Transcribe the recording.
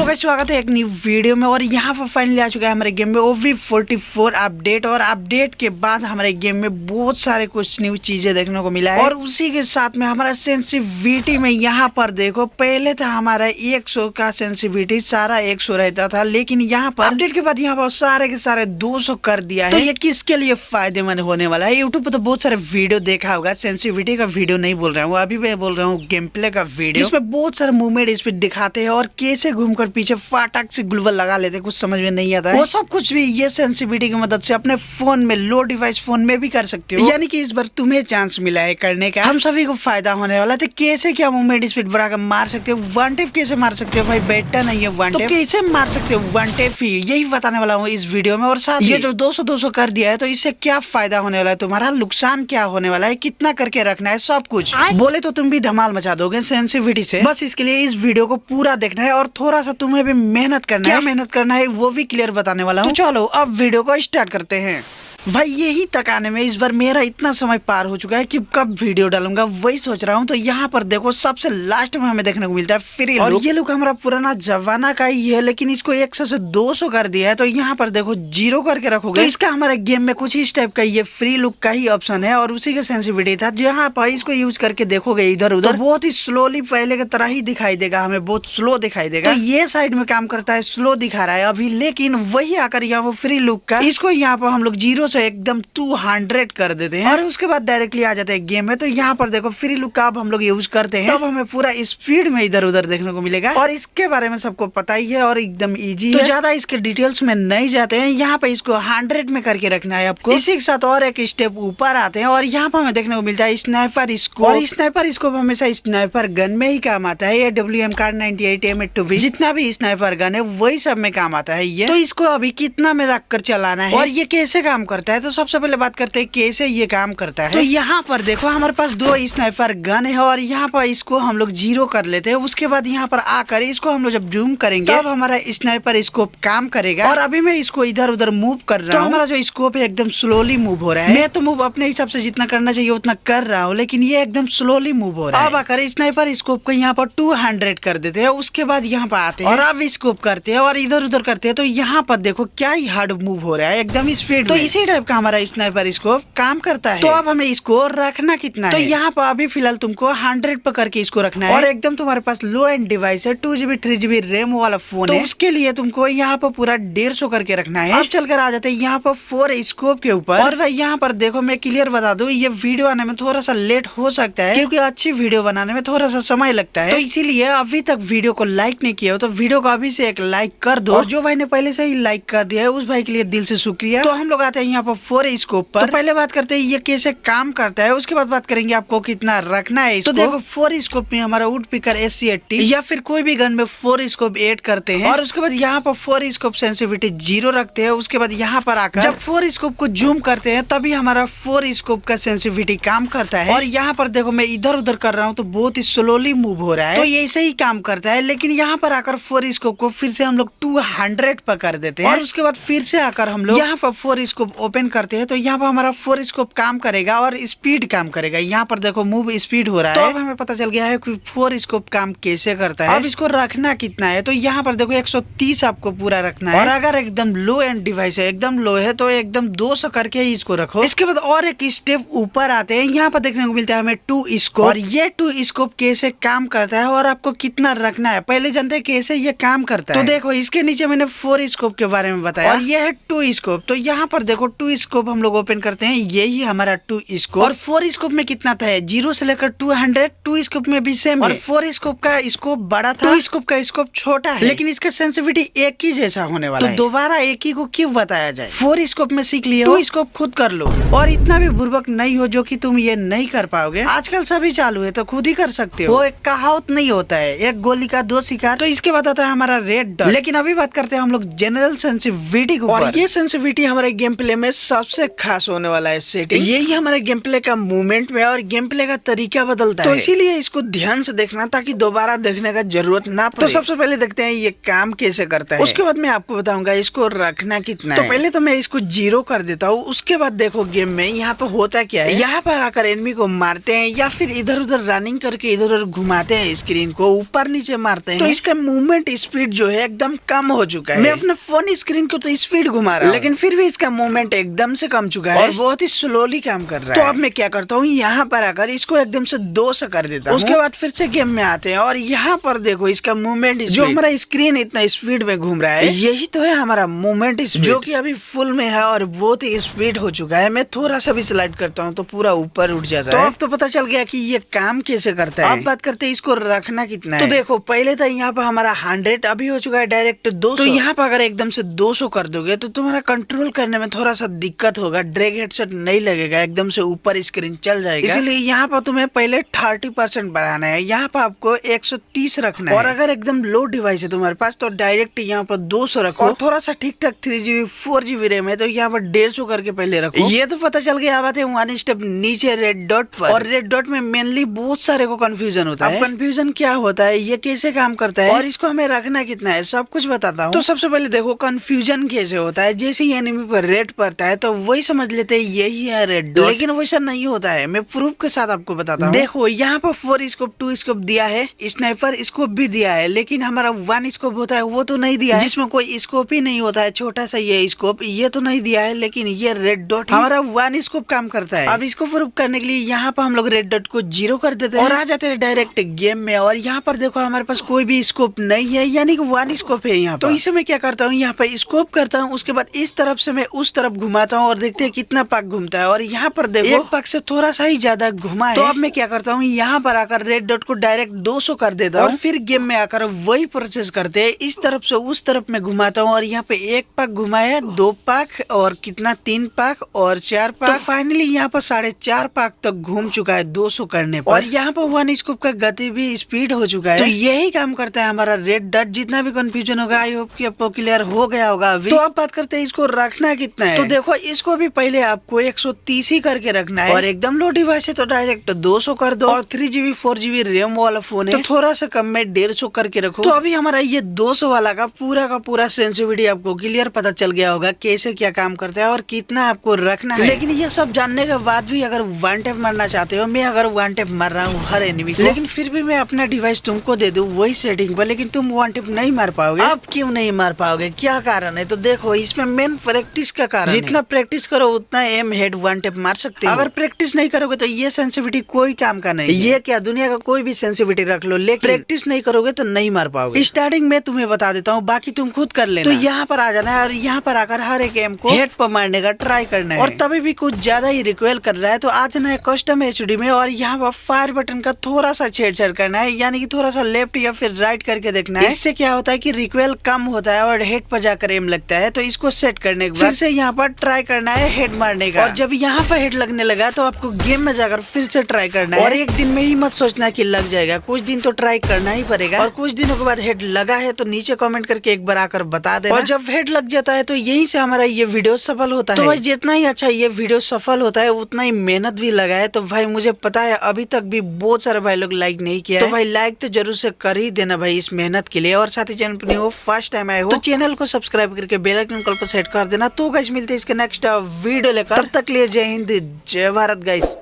तो गाइस स्वागत है एक न्यू वीडियो में। और यहाँ पर फाइनली आ चुका है हमारे गेम में OV44 अपडेट। और अपडेट के बाद हमारे गेम में बहुत सारे कुछ न्यू चीजें देखने को मिला है। और उसी के साथ में हमारा सेंसिटिविटी में यहाँ पर देखो, पहले था हमारा 100 का सेंसिटिविटी, सारा 100 रहता था, लेकिन यहाँ पर अपडेट के बाद यहाँ पर सारे के सारे 200 कर दिया है। तो ये किसके लिए फायदेमंद होने वाला है? यूट्यूब पर तो बहुत सारे वीडियो देखा होगा, सेंसिटिविटी का वीडियो नहीं बोल रहा हूँ, अभी मैं बोल रहा हूँ गेम प्ले का वीडियो, जिसमें बहुत सारे मूवमेंट इस पे दिखाते हैं और कैसे घूमकर पीछे फाटक से ग्लूवल लगा लेते, कुछ समझ में नहीं आता है। वो सब कुछ भी ये सेंसिटिविटी की मदद से अपने फोन में, लो डिवाइस फोन में भी कर सकते हो। यानी कि इस बार तुम्हें चांस मिला है करने का, हम सभी को फायदा होने वाला है। तो कैसे क्या मूवमेंट स्पीड बढ़ाकर मार सकते हो, वन टेप कैसे मार सकते हो, भाई बेटा नहीं है वन टेप, तो कैसे मार सकते हो वन टेप ही, यही बताने वाला हूँ इस वीडियो में। और साथ ये जो 200 कर दिया है, तो इससे क्या फायदा होने वाला है, तुम्हारा नुकसान क्या होने वाला है, कितना करके रखना है, सब कुछ बोले तो तुम भी धमाल मचा दोगे सेंसिटिविटी से। बस इसके लिए इस वीडियो को पूरा देखना है और थोड़ा सा तुम्हें भी मेहनत करना है। क्या मेहनत करना है वो भी क्लियर बताने वाला हूँ। तो चलो अब वीडियो को स्टार्ट करते हैं। भाई यही तक आने में इस बार मेरा इतना समय पार हो चुका है कि कब वीडियो डालूंगा वही सोच रहा हूँ। तो यहाँ पर देखो सबसे लास्ट में हमें देखने को मिलता है फ्री लुक। और ये लुक हमारा पुराना जमाना का ही है, लेकिन इसको 100 से 200 कर दिया है। तो यहाँ पर देखो 0 करके रखोगे, तो इसका हमारे गेम में कुछ इस टाइप का ये फ्री लुक का ही ऑप्शन है। और उसी का सेंसिटिविटी था, जहाँ पर इसको यूज करके देखोगे इधर उधर, तो बहुत ही स्लोली पहले की तरह ही दिखाई देगा, हमें बहुत स्लो दिखाई देगा। तो ये साइड में काम करता है, स्लो दिखा रहा है अभी, लेकिन वही आकर यहाँ पर फ्री लुक का, इसको यहाँ पर हम लोग 0 से एकदम 200 कर देते हैं और उसके बाद डायरेक्टली आ जाते हैं गेम में। तो यहाँ पर देखो फ्री लुक का अब हम लोग यूज करते हैं, तब हमें पूरा स्पीड में इधर उधर देखने को मिलेगा। और इसके बारे में सबको पता ही है और एकदम इजी है, तो ज्यादा इसके डिटेल्स में नहीं जाते हैं। यहाँ पे इसको 100 में करके रखना है आपको। इसी के साथ और एक स्टेप ऊपर आते हैं और यहाँ पर हमें देखने को मिलता है स्नाइपर स्कोप। और स्नाइपर स्कोप हमेशा स्नाइपर गन में ही काम आता है। ये WM कार्ड 98 M2B जितना भी स्नाइपर गन है वही सब में काम आता है ये। तो इसको अभी कितना में रख कर चलाना है और ये कैसे काम करता है, तो सबसे पहले बात करते हैं कैसे ये काम करता है। तो यहाँ पर देखो हमारे पास 2 स्नाइपर गन है और यहाँ पर इसको हम लोग 0 कर लेते हैं। उसके बाद यहाँ पर आकर इसको हम लोग जब जूम करेंगे तब हमारा स्नाइपर स्कोप काम करेगा। और अभी मैं इसको इधर उधर मूव कर रहा हूँ, तो हमारा जो स्कोप है एकदम स्लोली मूव हो रहा है। मैं तो मूव अपने हिसाब से जितना करना चाहिए उतना कर रहा हूँ, लेकिन ये एकदम स्लोली मूव हो रहा है। अब आकर स्नाइपर स्कोप को यहाँ पर 200 कर देते हैं। उसके बाद यहाँ पर आते हैं और अब स्कोप करते हैं और इधर उधर करते हैं। तो यहाँ पर देखो क्या ही हार्ड मूव हो रहा है, एकदम स्पीड। तो इसी टाइप का हमारा स्नाइपर स्कोप काम करता है। तो अब हमें इसको रखना कितना है, तो यहाँ पर अभी फिलहाल तुमको 100 पर करके इसको रखना है। और एकदम तुम्हारे पास लो एंड डिवाइस है, 2GB 3GB रैम वाला फोन है, उसके लिए तुमको यहाँ पर पूरा 150 करके रखना है। अब चलकर आ जाते हैं यहाँ पर 4 स्कोप के ऊपर। और भाई यहाँ पर देखो मैं क्लियर बता दूं, ये वीडियो आने में थोड़ा सा लेट हो सकता है क्योंकि अच्छी वीडियो बनाने में थोड़ा सा समय लगता है। तो इसीलिए अभी तक वीडियो को लाइक नहीं किया हो तो वीडियो को अभी से एक लाइक कर दो। और जो भाई ने पहले से ही लाइक कर दिया है उस भाई के लिए दिल से शुक्रिया। तो हम लोग आते हैं यहाँ पर 4 स्कोप पर। तो पहले बात करते हैं ये कैसे काम करता है, उसके बाद बात करेंगे आपको कितना रखना है इसको। तो देखो 4 स्कोप में हमारा वुड पिकर SC80 या फिर कोई भी गन में 4 स्कोप ऐड करते हैं। और उसके बाद यहाँ पर 4 स्कोप सेंसिटिविटी 0 रखते हैं। उसके बाद यहाँ पर आकर जब 4 स्कोप को जूम करते हैं तभी हमारा 4 स्कोप का सेंसिटिविटी काम करता है। और यहाँ पर देखो मैं इधर उधर कर रहा हूँ तो बहुत ही स्लोली मूव हो रहा है, तो ये ऐसे ही काम करता है। लेकिन यहाँ पर आकर 4 स्कोप को फिर से हम लोग 200 पर कर देते हैं। और उसके बाद फिर से आकर हम लोग यहाँ पर 4 स्कोप ओपन करते हैं। तो यहाँ पर हमारा 4 स्कोप काम करेगा और स्पीड काम करेगा। यहाँ पर देखो मूव स्पीड हो रहा है। तो अब हमें पता चल गया है कि 4 स्कोप काम कैसे करता है। अब इसको रखना कितना है, तो यहाँ पर देखो 130 आपको पूरा रखना है। और अगर एकदम लो एंड डिवाइस है, एकदम लो है, तो एकदम 200 करके ही इसको रखो। इसके बाद और एक स्टेप ऊपर आते हैं, यहाँ पर देखने को मिलता है हमें 2 स्कोप। और ये 2 स्कोप कैसे काम करता है और आपको कितना रखना है, पहले जानते हैं कैसे ये काम करता है। तो देखो इसके नीचे मैंने 4 स्कोप के बारे में बताया और ये है 2 स्कोप। तो यहाँ पर देखो 2 स्कोप हम लोग ओपन करते हैं, यही हमारा 2 स्कोप। और 4 स्कोप में कितना था, 0 से लेकर 200, 2 स्कोप में भी सेम है। और 4 स्कोप का स्कोप बड़ा था, 2 स्कोप का स्कोप छोटा है, लेकिन इसका सेंसिटिविटी एक ही जैसा होने वाला है। तो दोबारा एक ही को क्यों बताया जाए, 4 स्कोप में सीख लिए, 2 स्कोप खुद कर लो। और इतना भी बुर्बक नहीं हो जो कि तुम ये नहीं कर पाओगे, आजकल सभी चालू है तो खुद ही कर सकते हो। वो एक कहावत नहीं होता है, एक गोली का 2 शिकार। तो इसके बाद आता है हमारा रेड डॉट। लेकिन अभी बात करते हैं हम लोग जनरल सेंसिटिविटी को। और ये सेंसिटिविटी हमारे गेम प्ले में सबसे खास होने वाला है सेटिंग। यही हमारे गेम प्ले का मूवमेंट में और गेम प्ले का तरीका बदलता है, तो इसीलिए इसको ध्यान से देखना ताकि दोबारा देखने का जरूरत ना पड़े। तो सबसे पहले देखते हैं ये काम कैसे करता है, उसके बाद मैं आपको बताऊंगा इसको रखना कितना है। तो पहले तो मैं इसको 0 कर देता हूँ। उसके बाद देखो गेम में यहाँ पे होता क्या है, यहाँ पर आकर एनिमी को मारते हैं या फिर इधर उधर रनिंग करके इधर उधर घुमाते हैं, स्क्रीन को ऊपर नीचे मारते हैं, तो इसका मूवमेंट स्पीड जो है एकदम कम हो चुका है। मैं अपने फोन स्क्रीन को तो स्पीड घुमा रहा हूँ, लेकिन फिर भी इसका मूवमेंट एकदम से कम चुका है और बहुत ही स्लोली काम कर रहा है। तो अब मैं क्या करता हूँ, यहाँ पर आकर इसको एकदम से 2 से कर देता हूँ। उसके बाद फिर से गेम में आते हैं और यहाँ पर देखो इसका मूवमेंट, जो हमारा स्क्रीन इतना स्पीड में घूम रहा है, यही तो है हमारा मूवमेंट स्पीड, जो कि अभी फुल में है और बहुत ही स्पीड हो चुका है। मैं थोड़ा सा भी स्लाइड करता हूँ तो पूरा ऊपर उठ जाता है। तो अब तो पता चल गया कि ये काम कैसे करता है। अब बात करते हैं इसको रखना कितना है। तो देखो पहले तो यहाँ पर हमारा 100 अभी हो चुका है डायरेक्ट 200। तो यहाँ पर अगर एकदम से 200 कर दोगे तो तुम्हारा कंट्रोल करने में थोड़ा सा दिक्कत होगा, ड्रैग हेडसेट नहीं लगेगा, एकदम से ऊपर स्क्रीन चल जाएगा। इसलिए यहाँ पर तुम्हें पहले 30% बढ़ाना है, यहाँ पर आपको 130 रखना है। और अगर एकदम लो डिवाइस है तुम्हारे पास तो डायरेक्ट यहाँ पर 200 रखो। और थोड़ा सा ठीक ठाक 3GB 4GB रैम है तो यहाँ पर 150 करके पहले रखो। ये तो पता चल गया। बात है 1 स्टेप नीचे रेड डॉट पर, और रेड डॉट में मेनली बहुत सारे को कंफ्यूजन होता है। कंफ्यूजन क्या होता है, ये कैसे काम करता है और इसको हमें रखना कितना है, सब कुछ बताता हूँ। तो सबसे पहले देखो कंफ्यूजन कैसे होता है। जैसे ही एनिमी पर रेड पड़ता है तो वही समझ लेते हैं यही है रेड डॉट, लेकिन वैसा नहीं होता है। मैं प्रूफ के साथ आपको बताता हूँ। देखो यहाँ पर 4 स्कोप 2 स्कोप दिया है, स्नाइपर स्कोप भी दिया है, लेकिन हमारा 1 स्कोप होता है वो तो नहीं दिया है, जिसमें कोई स्कोप ही नहीं होता है, छोटा सा ये स्कोप ये तो नहीं दिया है। लेकिन ये रेड डॉट हमारा 1 स्कोप काम करता है। अब इसको प्रूफ करने के लिए यहाँ पर हम लोग रेड डॉट को 0 कर देते हैं और आ जाते हैं डायरेक्ट गेम में। और यहाँ पर देखो हमारे पास कोई भी स्कोप नहीं है, यानी कि 1 स्कोप है यहाँ पर। तो इसे मैं क्या करता हूँ, यहाँ पर स्कोप करता हूँ, उसके बाद इस तरफ से मैं उस तरफ घुमाता हूँ और देखते हैं कितना पाक घूमता है। और यहाँ पर देखो एक पाक से थोड़ा सा ही ज्यादा घुमा है। तो अब मैं क्या करता हूँ, यहाँ पर आकर रेड डॉट को डायरेक्ट 200 कर देता हूँ और फिर गेम में आकर वही प्रोसेस करते हैं। इस तरफ से उस तरफ में घुमाता हूँ और यहाँ पे 1 पाक घुमाया, 2 पाक और कितना 3 पाक और 4 पाक। तो फाइनली यहाँ पर 4.5 पाक तक घूम चुका है 200 करने पर। और यहाँ पर 1 स्कोप का गति भी स्पीड हो चुका है। तो यही काम करता है हमारा रेड डॉट। जितना भी कंफ्यूजन होगा आई होप कि आपको क्लियर हो गया होगा अभी। तो अब बात करते हैं इसको रखना कितना है। तो देखो इसको भी पहले आपको 130 ही करके रखना है और एकदम लो डिवाइस है तो डायरेक्ट 200 कर दो। और 3GB 4GB रैम वाला फोन है तो थोड़ा सा कम में 150 करके रखो। तो अभी हमारा ये 200 वाला का पूरा सेंसिटिविटी आपको क्लियर पता चल गया होगा कैसे क्या काम करता है और कितना आपको रखना है। लेकिन ये सब जानने के बाद भी अगर 1 टैप मारना चाहते हो, मैं अगर 1 टैप मार रहा हूँ हर एनिमी को, लेकिन फिर भी मैं अपना डिवाइस तुमको दे दूं वही सेटिंग पर, लेकिन तुम 1 टैप नहीं मार पाओगे। अब क्यों नहीं मार पाओगे, क्या कारण है? तो देखो इसमें मेन प्रैक्टिस का कारण है। जितना प्रैक्टिस करो उतना एम हेड 1 टैप मार सकते हो। अगर प्रैक्टिस नहीं करोगे तो ये सेंसिटिविटी कोई काम का नहीं। ये क्या दुनिया का कोई भी सेंसिटिविटी रख लो, लेकिन प्रैक्टिस नहीं करोगे तो नहीं मार पाओगे। स्टार्टिंग में तुम्हें बता देता हूँ, बाकी तुम खुद कर लेना। तो यहाँ पर आ जाना है और यहाँ पर आकर हर एक एम को हेड पर मारने का ट्राई करना है। और तभी भी कुछ ज्यादा ही रिक्वेल कर रहा है तो आ जाना है कस्टम एचडी में और यहाँ पर फायर बटन का थोड़ा सा छेड़छाड़ करना है, यानी कि थोड़ा सा लेफ्ट या फिर राइट करके देखना है। इससे क्या होता है कि रिक्वेल कम होता है और हेड पर जाकर एम लगता है। तो इसको सेट करने के बाद फिर से यहाँ पर ट्राई करना है हेड मारने का। और जब यहाँ पर हेड लगने लगा तो आपको गेम में जाकर फिर से ट्राई करना है। और एक दिन में ही मत सोचना कि लग जाएगा, कुछ दिन तो ट्राई करना ही पड़ेगा। और कुछ दिनों के बाद हेड लगा है तो नीचे कमेंट करके एक बार आकर बता देना। और जब हेड लग जाता है तो यहीं से हमारा ये वीडियो सफल होता है। तो भाई जितना ही अच्छा ये वीडियो सफल होता है उतना ही मेहनत भी लगा है। तो भाई मुझे पता है अभी तक भी बहुत सारे भाई लोग लाइक नहीं किया है, तो भाई लाइक तो जरूर से कर ही देना भाई इस मेहनत के लिए। और साथ ही चैनल पर न्यू हो, फर्स्ट टाइम आए हो तो चैनल को सब्सक्राइब करके बेल आइकन कॉल पर सेट कर देना। तो गाइस मिलते हैं इसके नेक्स्ट वीडियो लेकर, तब तक लिए जय हिंद जय भारत गाइस।